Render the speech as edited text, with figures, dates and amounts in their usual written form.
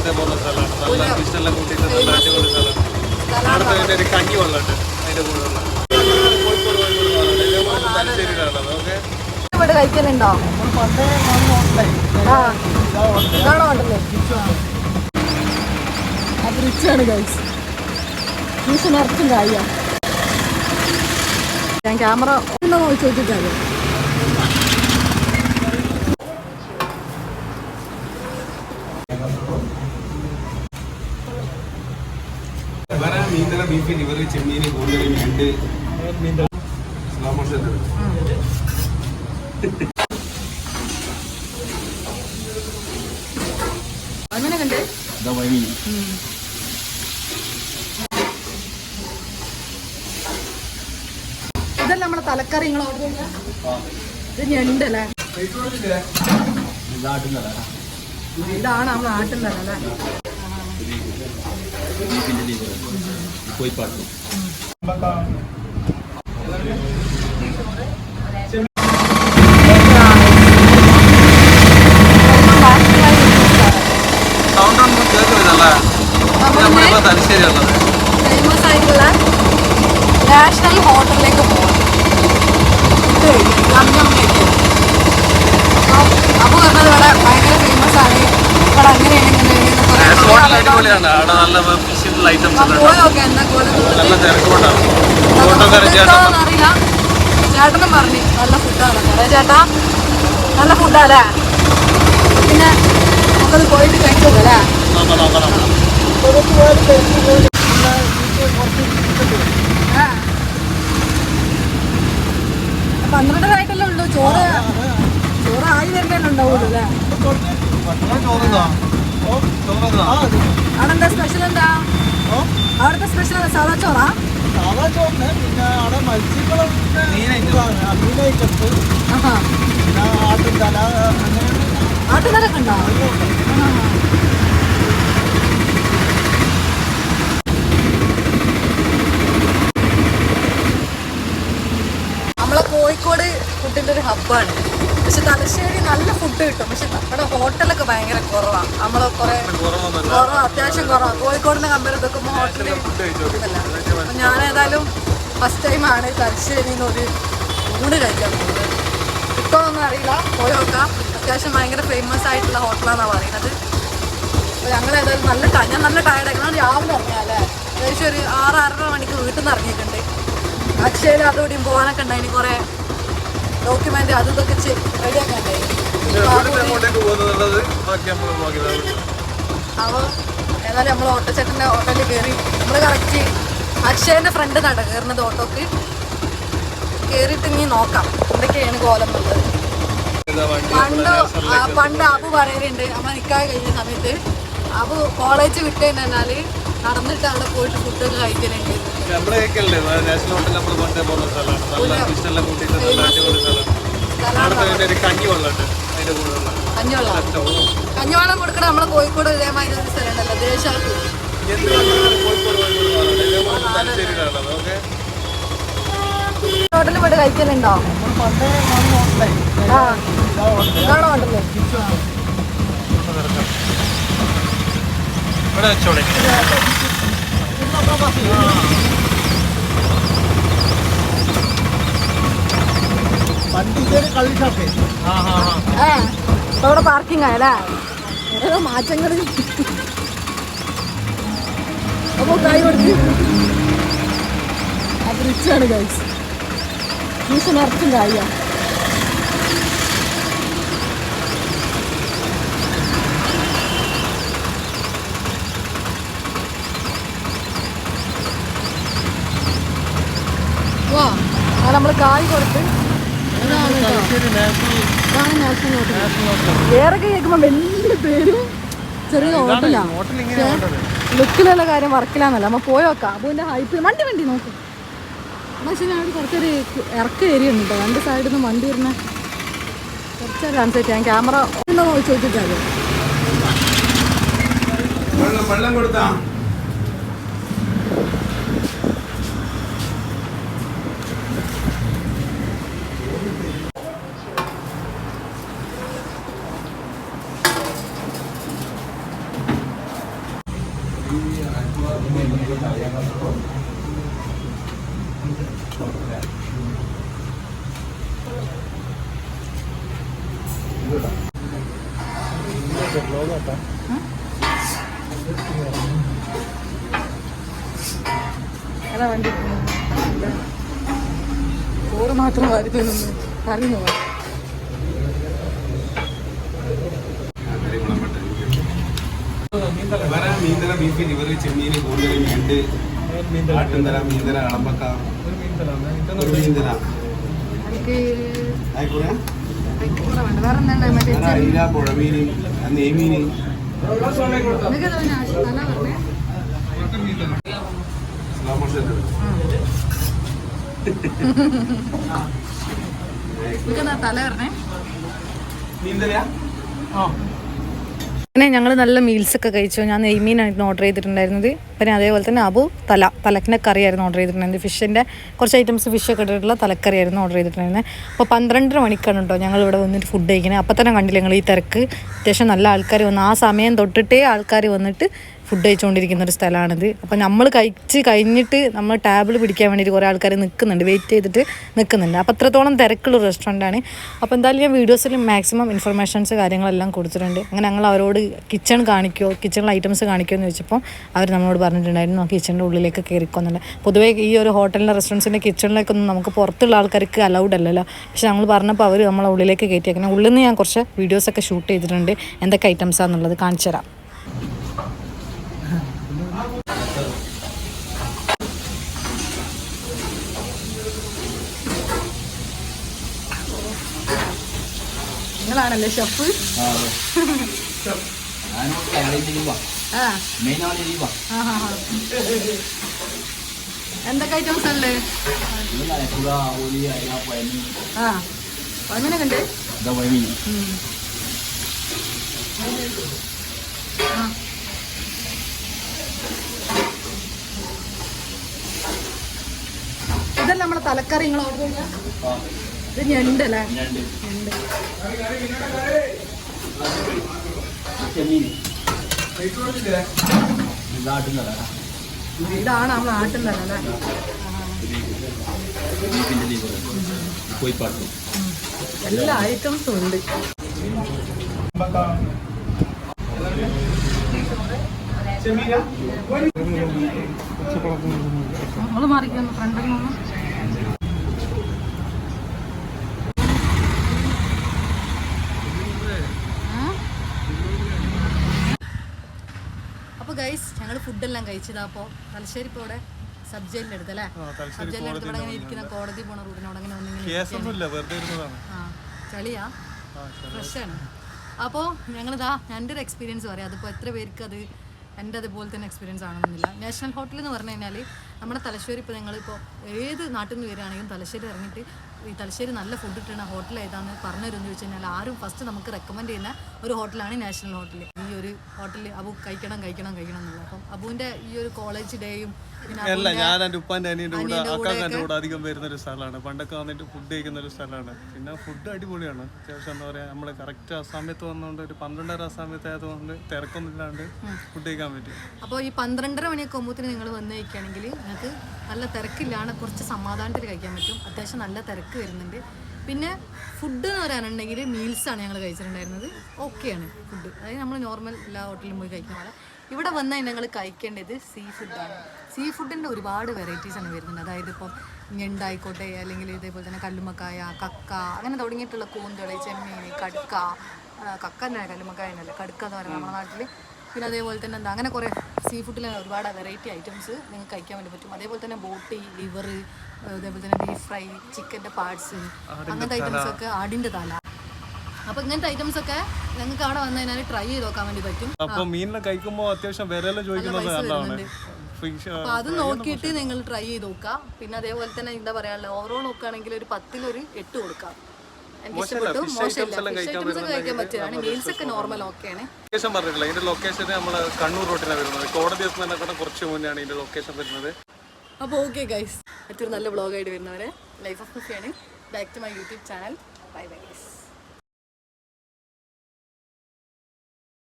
Birthday പോകുന്ന സ്ഥലമാണ്. നല്ല ഫിഷെല്ലാം കൂട്ടിയിട്ട് നല്ല അടിപൊളി സ്ഥലമാണ്. അടുത്ത അതിൻ്റെ ഒരു കഞ്ഞി വെള്ളമുണ്ട് അതിൻ്റെ കൂടെയുള്ള കോഴിക്കോട് തലശ്ശേരിയിലാണ്. ഓക്കെ ഇവിടെ കഴിക്കലുണ്ടോ? അത് റിച്ചാണ് ഗൈസ്. ട്യൂഷൻ ഇറക്കും കാര്യം ഞാൻ ക്യാമറ ഒന്നും ചോദിച്ചിട്ടാണ്. മീൻകറി, ബീഫ്, ലിവർ, ചെമ്മീൻ, കൂന്തൽ, ഞണ്ട്, സ്ലോ മോഷൻ. അങ്ങനെ കണ്ടേ ഇതല്ല നമ്മളെ തലക്കറി നിങ്ങൾ ഓർഡർ ചെയ്ത ഇത് ഞണ്ടല്ലേ? ഇതാണ് നമ്മൾ ആട്ടും തല അല്ലേ? ഫേമസ് ആയിട്ടുള്ള നാഷണൽ ഹോട്ടലിലേക്ക് പോകാം. അപ്പൊ പറഞ്ഞത് ഇവിടെ ഭയങ്കര ഫേമസ് ആണ്. ഇവിടെ അങ്ങനെയാണ് പോയൊക്കെ എന്നാ അറിയില്ല. ചേട്ടനും പറഞ്ഞു നല്ല ഫുഡാണ്. ചേട്ടാ നല്ല ഫുഡാല്ലേ? പിന്നെ നമുക്കത് പോയിട്ട് കഴിച്ചോക്കല്ലേ? 12 ഉള്ളൂ. ചോറ് ആയി വരുന്നല്ലേ ഉണ്ടാവുള്ളൂ അല്ലേ? അവിടെ എന്താ സ്പെഷ്യൽ? എന്താ അവിടുത്തെ സ്പെഷ്യൽ? സാധാ ചോറാ? സാധാ ചോറിന് പിന്നെ അവിടെ മത്സ്യങ്ങളും ആട്ടുതലൊക്കെ ഉണ്ടോ? നമ്മളെ കോഴിക്കോട് ഫുഡിന്റെ ഒരു ഹബ്ബാണ്. പക്ഷെ തലശ്ശേരി നല്ല ഫുഡ് കിട്ടും. പക്ഷെ നമ്മുടെ ഹോട്ടലൊക്കെ ഭയങ്കര കുറവാണ്. നമ്മള് കുറവാ, അത്യാവശ്യം കുറവാണ്. കോഴിക്കോടിനെ കമ്പയർ ചെയ്തൊക്കെ ഹോട്ടലിൽ ഇതല്ല. അപ്പൊ ഞാൻ ഏതായാലും ഫസ്റ്റ് ടൈമാണ് തലശ്ശേരിയിൽ ഒരു ഊണ് കഴിക്കാൻ പോകുന്നത്. കിട്ടുമോന്നൊന്നും അറിയില്ല, പോയി നോക്കാം. അത്യാവശ്യം ഭയങ്കര ഫേമസ് ആയിട്ടുള്ള ഹോട്ടലാണെന്നാണ് പറയുന്നത്. അപ്പോൾ ഞങ്ങൾ ഏതായാലും ഞാൻ നല്ല ടയർഡായിരുന്നു. രാവിലെ ഇറങ്ങിയാലേ ഏകദേശം ഒരു 6-6:30 മണിക്ക് വീട്ടിൽ നിന്ന് ഇറങ്ങിയിട്ടുണ്ട്. അക്ഷയയിൽ അതോടെയും പോകാനൊക്കെ ഉണ്ടായിന്. കുറേ ഡോക്യുമെന്റ് അതും ഇതൊക്കെ റെഡിയാക്കാൻ ഉണ്ടായിരുന്നു. അപ്പോൾ ഏതായാലും നമ്മൾ ഓട്ടോച്ചേട്ടൻ്റെ ഓട്ടോയിൽ കയറി. നമ്മൾ കറക്റ്റ് അക്ഷയൻ്റെ ഫ്രണ്ട് നട കയറുന്നത്. ഓട്ടോക്ക് കയറിയിട്ട് ഇനി നോക്കാം എന്തൊക്കെയാണ് കോലം എന്നുള്ളത്. പണ്ട് അബു പറയലുണ്ട്, നമ്മൾ നിൽക്കാൻ കഴിഞ്ഞ സമയത്ത് അബു കോളേജ് വിട്ട് കഴിഞ്ഞാൽ നടന്നിട്ട് അവിടെ പോയിട്ട് ഫുഡൊക്കെ കഴിക്കലുണ്ട്. കഞ്ഞിവെള്ളം കൊടുക്കണ നമ്മളെ കോഴിക്കോട് ഇതേമാതിരി ഒരു സ്ഥലമുണ്ടല്ലോ, ദേശാർക്ക്. ഹോട്ടലിൽ പോയിട്ട് കഴിക്കലുണ്ടോ? ഇതാണോ ഹോട്ടല്? ഇവിടെ പാർക്കിംഗ് ആയല്ലേ? ഓരോ മാറ്റങ്ങൾ. അപ്പൊ കൈ കൊടുത്ത് അത് റിച്ചാണ് ഗൈസ്. ട്യൂഷൻ ഇറക്കും കാര്യം നമ്മൾ കായ് കൊടുത്ത് വേറൊക്കെ കേൾക്കുമ്പോ വലിയ പേരും ചെറിയ ഹോട്ടലാണ്. ലുക്കിലുള്ള കാര്യം വർക്കിലാന്നല്ല. നമ്മ പോയോക്കാം. അബുവിന്റെ ഹൈപ്പ് വണ്ടി നോക്കും. പക്ഷെ ഞാൻ കുറച്ചൊരു ഇറക്ക ഏരിയ ഉണ്ട് കേട്ടോ. 2 സൈഡിൽ നിന്ന് വണ്ടി വരുന്ന കുറച്ചൊരു അൻസൈറ്റ്. ഞാൻ ക്യാമറ ഒന്ന് ചോദിച്ചിട്ടാണ്. വെള്ളം കൊടുത്താ അതാ വണ്ടി ചോറ് മാത്രം വാരി തിന്നു പറഞ്ഞു മീന്തല ബീഫ് ലിവർ ചെമ്മീൻ കൂന്തൽ ഞണ്ട് ആട്ടുന്തല മീന്തല അളമ്പക്ക മീന്തല അയില പുഴമീൻ നെയ്മീൻ തല പറഞ്ഞേ മീന്തലയാ പിന്നെ ഞങ്ങൾ നല്ല മീൽസൊക്കെ കഴിച്ചു. ഞാൻ നെയ്മീനായിരുന്നു ഓർഡർ ചെയ്തിട്ടുണ്ടായിരുന്നത്. പിന്നെ അതേപോലെ തന്നെ അബു തലക്കിൻ്റെ കറിയായിരുന്നു ഓർഡർ ചെയ്തിട്ടുണ്ടായിരുന്നത്. ഫിഷിൻ്റെ കുറച്ച് ഐറ്റംസ് ഫിഷൊക്കെ ഇട്ടിട്ടുള്ള തലക്കറിയായിരുന്നു ഓർഡർ ചെയ്തിട്ടുണ്ടായിരുന്നത്. അപ്പോൾ 12:30 മണിക്കാണ് കേട്ടോ ഞങ്ങൾ ഇവിടെ വന്നിട്ട് ഫുഡ് കഴിക്കുന്നത്. അപ്പോൾ തന്നെ കണ്ടില്ല ഞങ്ങൾ ഈ തിരക്ക് അത്യാവശ്യം നല്ല ആൾക്കാർ വന്നു. ആ സമയം തൊട്ടിട്ടേ ആൾക്കാർ വന്നിട്ട് ഫുഡ് കഴിച്ചുകൊണ്ടിരിക്കുന്ന ഒരു സ്ഥലമാണിത്. അപ്പോൾ നമ്മൾ കഴിച്ച് കഴിഞ്ഞിട്ട് നമ്മൾ ടേബിൾ പിടിക്കാൻ വേണ്ടിയിട്ട് കുറേ ആൾക്കാർ നിൽക്കുന്നുണ്ട്, വെയിറ്റ് ചെയ്തിട്ട് നിൽക്കുന്നുണ്ട്. അപ്പോൾ അത്രത്തോളം തിരക്കുള്ള റെസ്റ്റോറൻറ്റാണ്. അപ്പോൾ എന്തായാലും ഞാൻ വീഡിയോസിൽ മാക്സിമം ഇൻഫർമേഷൻസ് കാര്യങ്ങളെല്ലാം കൊടുത്തിട്ടുണ്ട്. അങ്ങനെ ഞങ്ങൾ അവരോട് കിച്ചൺ കാണിക്കുമോ, കിച്ചണിലെ ഐറ്റംസ് കാണിക്കുമോ എന്ന് ചോദിച്ചപ്പോൾ അവർ നമ്മളോട് പറഞ്ഞിട്ടുണ്ടായിരുന്നു കിച്ചണിൻ്റെ ഉള്ളിലേക്ക് കയറിക്കൊന്നുണ്ട്. പൊതുവേ ഈ ഒരു ഹോട്ടലിൻ്റെ റെസ്റ്റോറൻറ്റ്സിൻ്റെ കിച്ചണിലേക്കൊന്നും നമുക്ക് പുറത്തുള്ള ആൾക്കാർക്ക് അലൗഡ് അല്ലല്ലോ. പക്ഷേ ഞങ്ങൾ പറഞ്ഞപ്പോൾ അവർ നമ്മളെ ഉള്ളിലേക്ക് കയറ്റിയേക്കണം. ഉള്ളിൽ നിന്ന് ഞാൻ കുറച്ച് വീഡിയോസൊക്കെ ഷൂട്ട് ചെയ്തിട്ടുണ്ട്, എന്തൊക്കെ ഐറ്റംസാണെന്നുള്ളത് കാണിച്ചു തരാം. നിങ്ങളാണല്ലേ ഷെഫ്? എന്തൊക്കെ ഐറ്റംസ് അല്ലേ? അങ്ങനെ കണ്ടേ ഇതല്ല നമ്മളെ തലക്കറി നിങ്ങൾ ഓർഡർ ചെയ്യാം. ഇത് ഞണ്ടല്ലേ? ഞണ്ട് ഇതാണ് നമ്മൾ ആട്ടുന്നതല്ലേ? എല്ലാ ഐറ്റംസും ഉണ്ട്. നമ്മള് മാറിക്കുന്നു ഫ്രണ്ടിൽ നിന്ന്. അപ്പോൾ ഗൈസ് ഞങ്ങൾ ഫുഡെല്ലാം കഴിച്ചതാ. അപ്പോൾ തലശ്ശേരി ഇപ്പോൾ ഇവിടെ സബ് ജയിലിൻ്റെ അടുത്ത് അല്ലേ? സബ് ജയിലിൻ്റെ അടുത്ത് ഇവിടെ അങ്ങനെ ഇരിക്കുന്ന കോടതി പോണ റൂട്ടിനോട് അങ്ങനെ ചളിയാ ഫ്രഷാണ്. അപ്പോൾ ഞങ്ങളിതാ എൻ്റെ ഒരു എക്സ്പീരിയൻസ് പറയാം. അതിപ്പോൾ എത്ര പേർക്ക് അത് എൻ്റെ അതുപോലെ തന്നെ എക്സ്പീരിയൻസ് ആണെന്നില്ല. നാഷണൽ ഹോട്ടൽ എന്ന് പറഞ്ഞു കഴിഞ്ഞാൽ നമ്മുടെ തലശ്ശേരി ഇപ്പോൾ ഞങ്ങളിപ്പോൾ ഏത് നാട്ടിൽ നിന്ന് വരികയാണെങ്കിലും തലശ്ശേരി ഇറങ്ങിയിട്ട് ഈ തലശ്ശേരി നല്ല ഫുഡ് കിട്ടുന്ന ഹോട്ടൽ ഏതാണെന്ന് പറഞ്ഞു തരുമെന്ന് ചോദിച്ചു കഴിഞ്ഞാൽ ആരും ഫസ്റ്റ് നമുക്ക് റെക്കമെൻഡ് ചെയ്യുന്ന ഒരു ഹോട്ടലാണ് നാഷണൽ ഹോട്ടൽ. ഈ ഒരു ഹോട്ടലിൽ അബു കഴിക്കണം എന്നുള്ളത്. അപ്പം അബുവിൻ്റെ ഈ ഒരു കോളേജ് ഡേയും അല്ല, ഞാൻ എൻ്റെ ഉപ്പാൻ്റെ അനിയൻ്റെ കൂടെ അക്കാക്കാൻ്റെ കൂടെ അധികം വരുന്നൊരു സ്ഥലമാണ്. പണ്ടൊക്കെ വന്നിട്ട് ഫുഡ് കഴിക്കുന്ന ഒരു സ്ഥലമാണ്. പിന്നെ ഫുഡ് അടിപൊളിയാണ്. അത്യാവശ്യം എന്താ പറയുക, നമ്മൾ കറക്റ്റ് ആ സമയത്ത് വന്നുകൊണ്ട് ഒരു 12:30 ആ സമയത്ത് ആയതുകൊണ്ട് തിരക്കൊന്നും ഇല്ലാണ്ട് ഫുഡ് കഴിക്കാൻ പറ്റും. അപ്പോൾ ഈ 12:30 മണിയൊക്കെ ആകുമ്പോഴത്തേന് നിങ്ങൾ വന്ന് കഴിക്കുകയാണെങ്കിൽ നിങ്ങൾക്ക് നല്ല തിരക്കില്ലാണ്ട് കുറച്ച് സമാധാനത്തിൽ കഴിക്കാൻ പറ്റും. അത്യാവശ്യം നല്ല തിരക്ക് വരുന്നുണ്ട്. പിന്നെ ഫുഡ് എന്ന് പറയാനുണ്ടെങ്കിൽ മീൽസാണ് ഞങ്ങൾ കഴിച്ചിട്ടുണ്ടായിരുന്നത്. ഓക്കെയാണ് ഫുഡ്, അതായത് നമ്മൾ നോർമൽ എല്ലാ ഹോട്ടലിലും പോയി കഴിക്കുന്ന പോലെ. ഇവിടെ വന്നാൽ ഞങ്ങൾ കഴിക്കേണ്ടത് സീ ഫുഡാണ്. സീ ഫുഡിൻ്റെ ഒരുപാട് വെറൈറ്റീസാണ് വരുന്നുണ്ട്. അതായത് ഇപ്പം ഞണ്ടായിക്കോട്ടെ, അല്ലെങ്കിൽ ഇതേപോലെ തന്നെ കല്ലുമ്മക്കായ, കക്ക, അങ്ങനെ തുടങ്ങിയിട്ടുള്ള കൂന്തൾ, ചെമ്മീൻ, കടുക്ക. കക്ക തന്നെ കല്ലുമ്മക്കായ എന്നല്ല, കടുക്ക എന്ന് പറയുന്നത് നമ്മുടെ നാട്ടിൽ. പിന്നെ അതേപോലെ തന്നെ എന്താ അങ്ങനെ കുറേ സീ ഫുഡിൽ ഒരുപാട് വെറൈറ്റി ഐറ്റംസ് നിങ്ങൾക്ക് കഴിക്കാൻ വേണ്ടി പറ്റും. അതേപോലെ തന്നെ ബോട്ടി, ലിവർ, അതേപോലെ തന്നെ ബീഫ് ഫ്രൈ, ചിക്കൻ്റെ പാർട്സ്, അങ്ങനത്തെ ഐറ്റംസൊക്കെ, ആടിൻ്റെ തല. അപ്പോൾ ഇങ്ങനത്തെ ഐറ്റംസ് ഒക്കെ ഞങ്ങൾക്ക് അവിടെ വന്നു കഴിഞ്ഞാൽ ട്രൈ ചെയ്ത് നോക്കാൻ വേണ്ടി പറ്റും. അപ്പോൾ മീനിനെ കഴിക്കുമ്പോൾ അത്യാവശ്യം വിരലും ചോദിക്കുന്നത് നല്ലതാണ്. അപ്പോൾ അത് നോക്കിയിട്ട് നിങ്ങൾ ട്രൈ ചെയ്ത് നോക്കുക. പിന്നെ അതേപോലെ തന്നെ എന്താ പറയാനുള്ളത്, ഓവറോൾ നോക്കുകയാണെങ്കിൽ ഒരു 10ൽ ഒരു 8 കൊടുക്കാം. എനിക്ക് ഇഷ്ടപ്പെട്ടു. മോശമില്ല, കഴിക്കാൻ പറ്റുകയാണ്. മീൽസ് ഒക്കെ നോർമൽ ഓക്കെയാണ്. ലൊക്കേഷൻ പറഞ്ഞിട്ടില്ല. ഇതിന്റെ ലൊക്കേഷൻ നമ്മൾ കണ്ണൂർ റോട്ടിനാണ് വരുന്നത്. കോടതി എത്തുന്നതിനെക്കാളും കുറച്ച് മുന്നെയാണ് ഇതിന്റെ ലൊക്കേഷൻ വരുന്നത്. അപ്പോൾ ഓക്കെ ഗൈസ്, മറ്റൊരു നല്ല വ്ളോഗായിട്ട് വരുന്നവരെ ലൈഫ് ഓഫ് കുഫിയാണ്. Back to my YouTube channel. Bye bye guys.